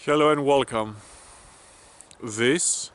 Hello and welcome. This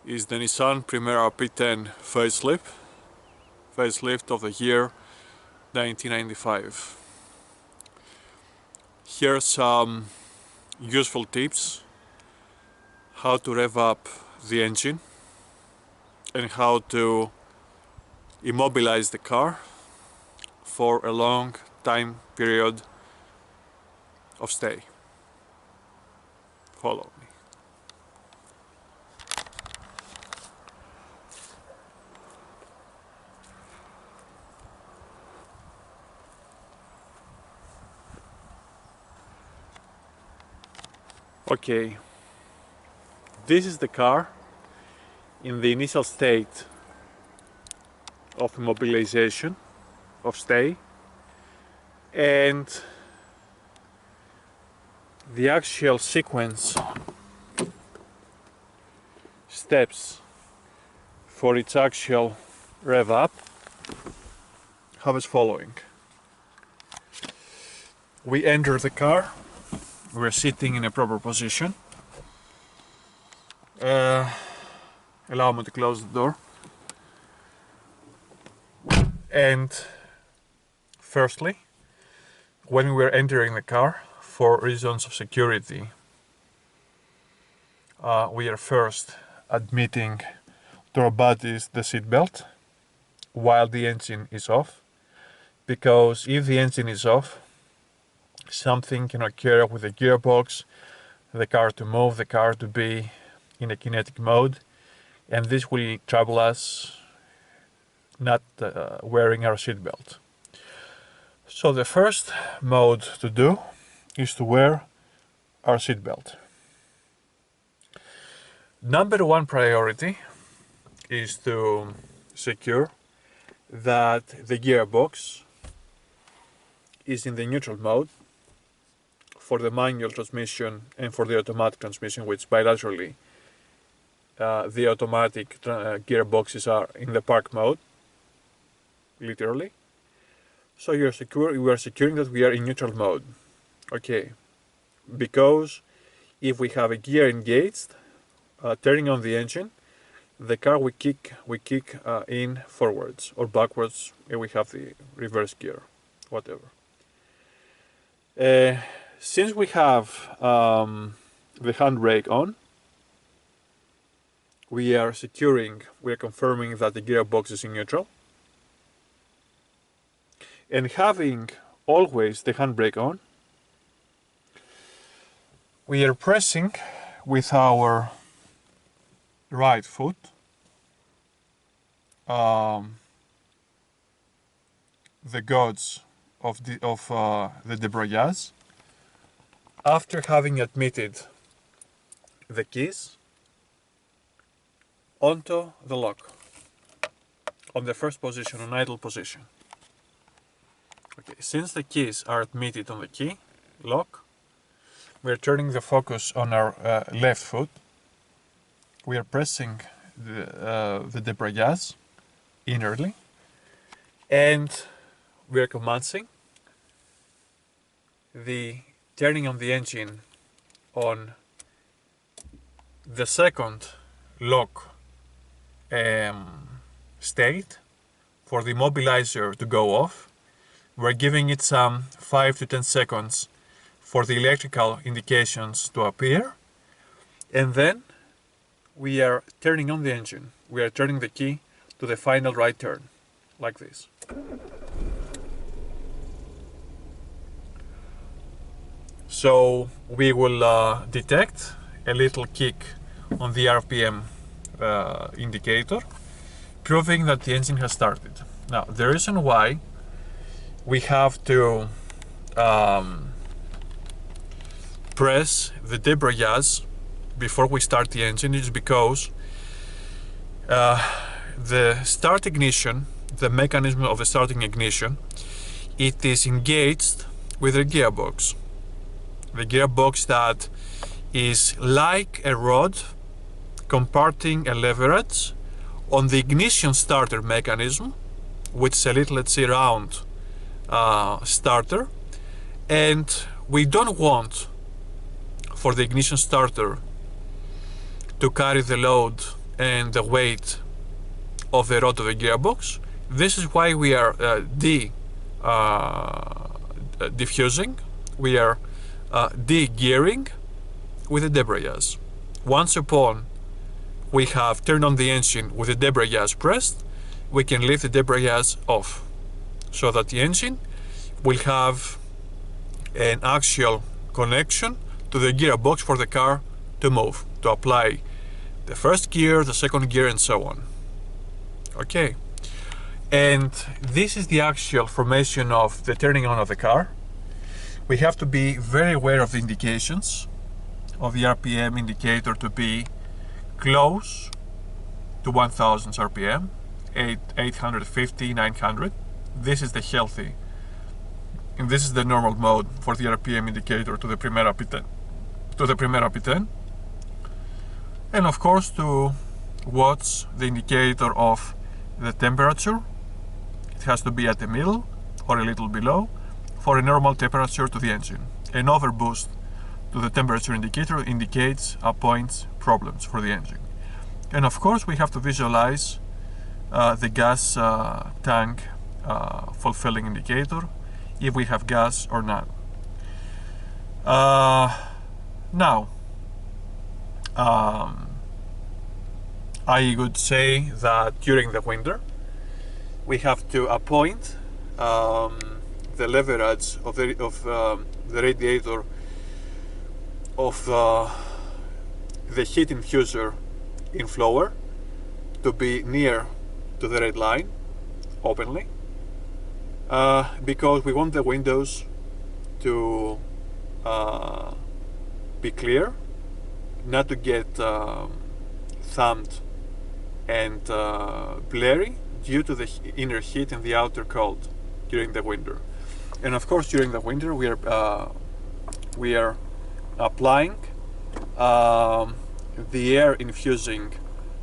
is the Nissan Primera P10 facelift of the year 1995. Here are some useful tips how to rev up the engine and how to immobilize the car for a long time period of stay. Follow me. Okay, this is the car in the initial state of immobilization, of stay, and the actual sequence steps for its actual rev up have as following. We enter the car, we're sitting in a proper position. Allow me to close the door. And firstly, when we're entering the car, for reasons of security, we are first admitting to our bodies the seat belt while the engine is off, because if the engine is off, something can occur with the gearbox, the car to move, the car to be in a kinetic mode, and this will trouble us not wearing our seat belt. So the first mode to do is to wear our seat belt. Number one priority is to secure that the gearbox is in the neutral mode for the manual transmission and for the automatic transmission, which bilaterally the automatic gearboxes are in the park mode, literally. So we are securing that we are in neutral mode. Okay, because if we have a gear engaged, turning on the engine, the car we kick in forwards or backwards if we have the reverse gear, whatever. Since we have the handbrake on, we are confirming that the gearbox is in neutral, and having always the handbrake on, we are pressing with our right foot the gauge of the debrayage after having admitted the keys onto the lock on the first position, on idle position. Okay, since the keys are admitted on the key lock, we're turning the focus on our left foot. We are pressing the debrayage inwardly, and we are commencing the turning on the engine on the second lock state for the immobilizer to go off. We're giving it some 5 to 10 seconds for the electrical indications to appear, and then we are turning on the engine. We are turning the key to the final right turn, like this. So we will detect a little kick on the RPM indicator, proving that the engine has started. Now, the reason why we have to press the debrayage before we start the engine is because the start ignition, the mechanism of the starting ignition, it is engaged with the gearbox. The gearbox that is like a rod comparting a leverage on the ignition starter mechanism, which is a little, let's say, round starter, and we don't want for the ignition starter to carry the load and the weight of the rod of the gearbox. This is why we are diffusing, we are de-gearing with the debrayage. Once upon we have turned on the engine with the debrayage pressed, we can leave the debrayage off, so that the engine will have an axial connection to the gearbox for the car to move, to apply the first gear, the second gear, and so on. Okay, and this is the axial formation of the turning on of the car. We have to be very aware of the indications of the RPM indicator to be close to 1000 RPM, 850, 900. This is the healthy, and this is the normal mode for the RPM indicator to the Primera P10. And of course, to watch the indicator of the temperature, it has to be at the middle or a little below for a normal temperature to the engine. An overboost to the temperature indicator indicates points problems for the engine. And of course, we have to visualize the gas tank fulfilling indicator, if we have gas or not. Now, I would say that during the winter we have to appoint the leverage of the radiator of the heat infuser inflower to be near to the red line openly, because we want the windows to be clear, not to get thumbed and blurry due to the inner heat and the outer cold during the winter. And of course, during the winter we are applying the air infusing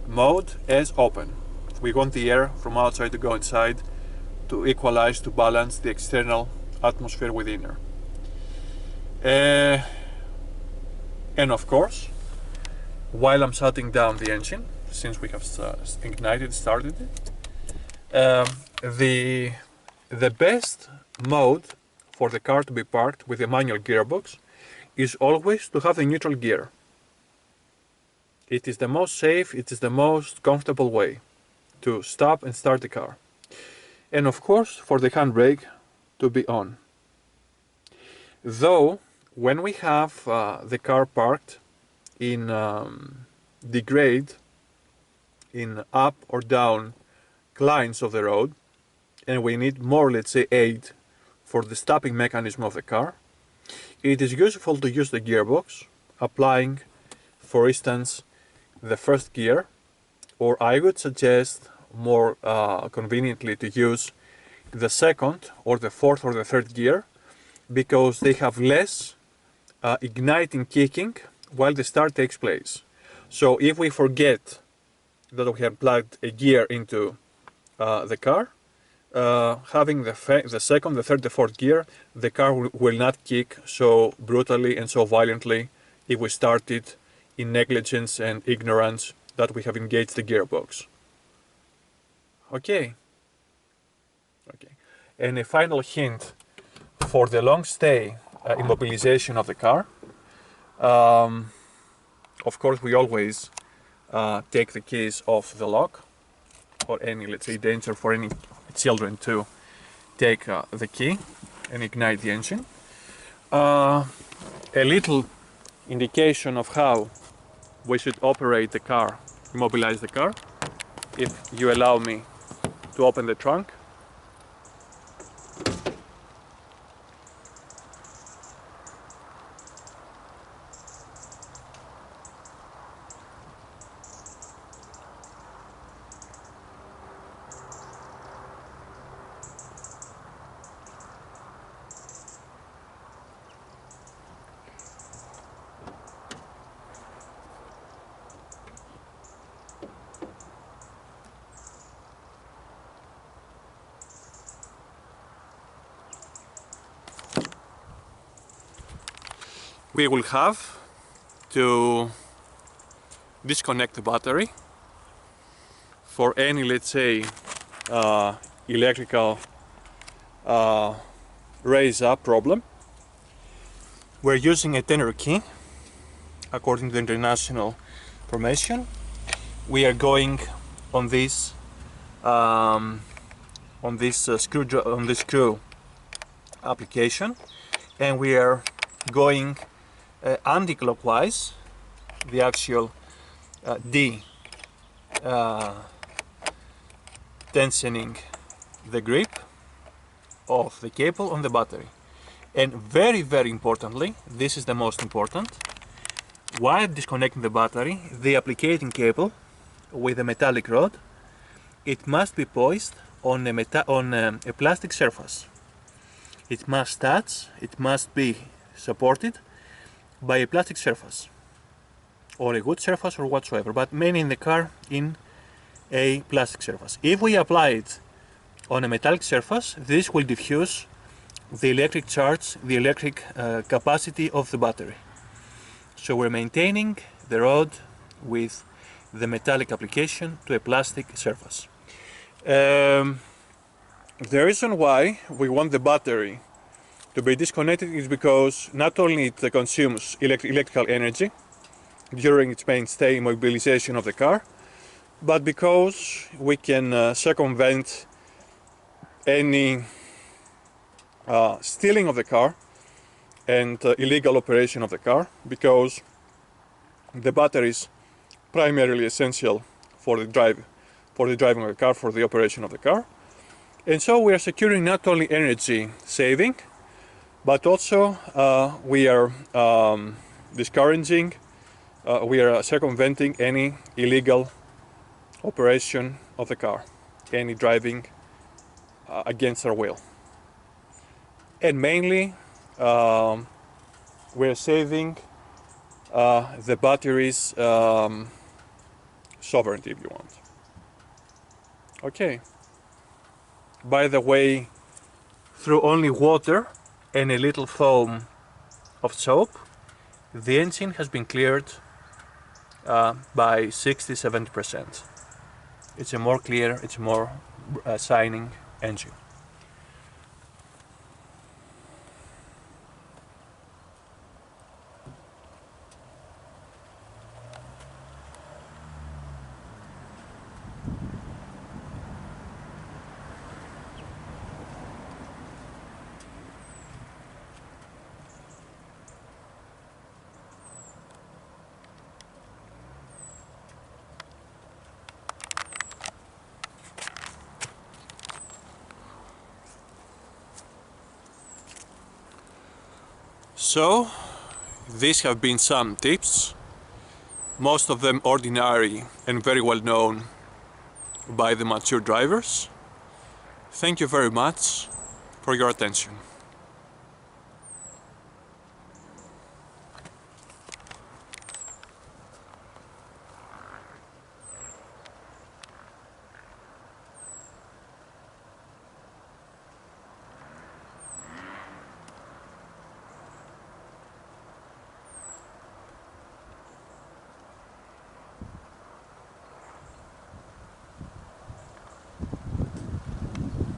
mode as open. We want the air from outside to go inside to equalize, to balance the external atmosphere with inner. And of course, while I'm shutting down the engine, since we have started it, the best mode for the car to be parked with a manual gearbox is always to have the neutral gear. It is the most safe, it is the most comfortable way to stop and start the car. And of course, for the handbrake to be on. Though, when we have the car parked in the grade, in up or down lines of the road, and we need more, let's say, aid for the stopping mechanism of the car, it is useful to use the gearbox, applying, for instance, the first gear, or I would suggest more conveniently to use the second or the fourth or the third gear, because they have less igniting kicking while the start takes place. So if we forget that we have plugged a gear into the car, having the second, the third, the fourth gear, the car will not kick so brutally and so violently if we start it in negligence and ignorance that we have engaged the gearbox. Okay. And a final hint for the long stay immobilization of the car. Of course, we always take the keys off the lock, or any, let's say, danger for any children to take the key and ignite the engine. A little indication of how we should operate the car, immobilize the car, if you allow me to open the trunk. We will have to disconnect the battery for any, let's say, electrical raise up problem. We're using a tenor key according to the international information. We are going on this screw application, and we are going anti-clockwise, the actual D tensioning the grip of the cable on the battery. And very, very importantly, this is the most important, while disconnecting the battery, the applicating cable with a metallic rod, it must be poised on a plastic surface. It must touch, it must be supported by a plastic surface, or a wood surface or whatsoever, but mainly in the car in a plastic surface. If we apply it on a metallic surface, this will diffuse the electric charge, the electric capacity of the battery. So we're maintaining the rod with the metallic application to a plastic surface. The reason why we want the battery to be disconnected is because not only it consumes electrical energy during its mainstay immobilization of the car, but because we can circumvent any stealing of the car and illegal operation of the car, because the battery is primarily essential for the driving of the car, for the operation of the car. And so we are securing not only energy saving, but also we are discouraging, we are circumventing any illegal operation of the car, any driving against our will. And mainly we're saving the battery's sovereignty, if you want. Okay. By the way, through only water and a little foam of soap, the engine has been cleared by 60–70%. It's a more clear, it's a more shining engine. So, these have been some tips, most of them ordinary and very well known by the mature drivers. Thank you very much for your attention.